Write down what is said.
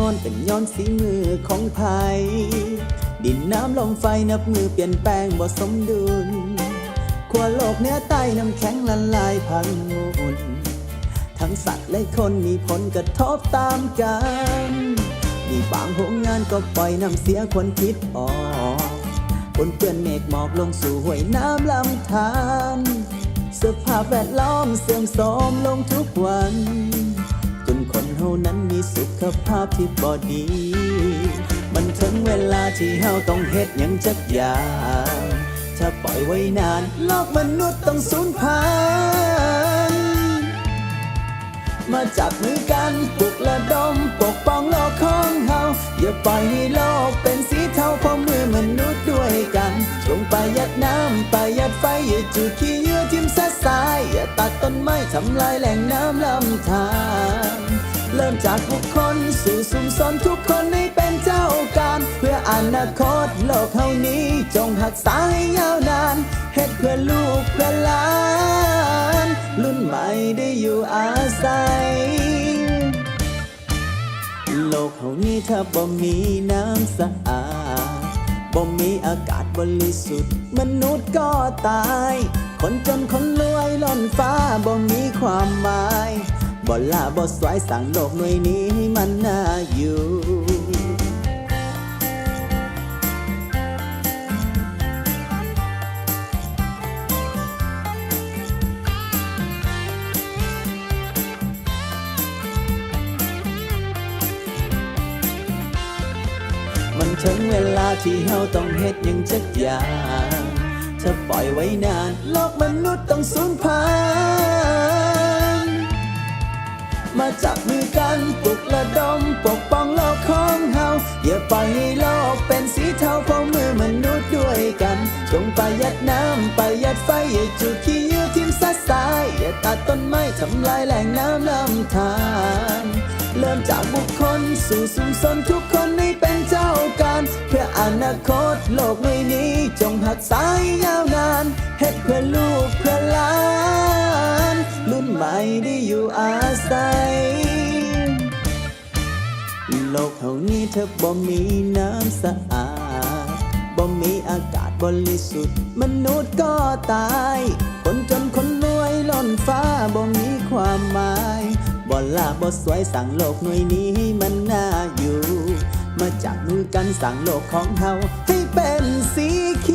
อนเป็นย้อนสีมือของไผดินน้ำลมไฟนับมือเปลี่ยนแปลงบ่สมดุลขั้วโลกเหนือใต้น้ำแข็งละลายพังมุนทั้งสัตว์และคนมีผลกระทบตามกันมีบางโรงงานก็ปล่อยน้ำเสียควันพิษออกปนเปื้อนเมฆหมอกลงสู่ห้วยน้ำลำธารสภาพแวดล้อมเสื่อมโทรมลงทุกวันจนคนเฮานั้นมีสุขภาพที่บ่ดีมันถึงเวลาที่เฮาต้องเฮ็ดหยังจักอย่างถ้าปล่อยไว้นานโลกมนุษย์ต้องสูญพันธุ์มาจับมือกันปลุกระดมปกป้องโลกของเฮาอย่าปล่อยให้โลกเป็นสีเทาเพราะมือมนุษย์ด้วยกันจงประหยัดน้ำประหยัดไฟอย่าจุดขี้เยื่อทิ่มซะสายอย่าตัดต้นไม้ทำลายแหล่งน้ำลำธารเริ่มจากบุคคลสู่ชุมชนทุกคนให้เป็นเจ้าการเพื่ออนาคตโลกเฮานี้จงรักษาให้ยาวนานเฮ็ดเพื่อลูกเพื่อหลานรุ่นใหม่ได้อยู่อาศัยโลกเฮานี้ถ้าบ่มีน้ำสะอาดบ่มีอากาศบริสุทธิ์มนุษย์ก็ตายคนจนคนรวยล้นฟ้าบ่มีความหมายบ่ล่าบ่สวยสั่งโลกหน่วยนี้ให้มันน่าอยู่มันถึงเวลาที่เฮาต้องเฮ็ดหยังจักอย่างถ้าปล่อยไว้นานโลกมนุษย์ต้องสูญพันธุ์มาจับมือกันปลุกระดมปกป้องโลกของเฮาอย่าปล่อยให้โลกเป็นสีเทาเพราะมือมนุษย์ด้วยกันจงประหยัดน้ำประหยัดไฟอย่าจุดขี้เยื่อทิ่มซะสายอย่าตัดต้นไม้ทำลายแหล่งน้ำลำธารเริ่มจากบุคคลสู่ชุมชนทุกคนให้เป็นเจ้าการเพื่ออนาคตโลกใบนี้จงรักษาให้ยาวนานเฮ็ดเพื่อลูกเพื่อหลานรุ่นใหม่ได้อยู่อาศัยโลกเฮานี้ถ้าบ่มีน้ำสะอาดบ่มีอากาศบริสุทธิ์มนุษย์ก็ตายคนจนคนรวยล้นฟ้าบ่มีความหมายบ่ล่าบ่สวยสั่งโลกหน่วยนี้ให้มันน่าอยู่มาจับมือกันสั่งโลกของเฮาให้เป็นสีเขียว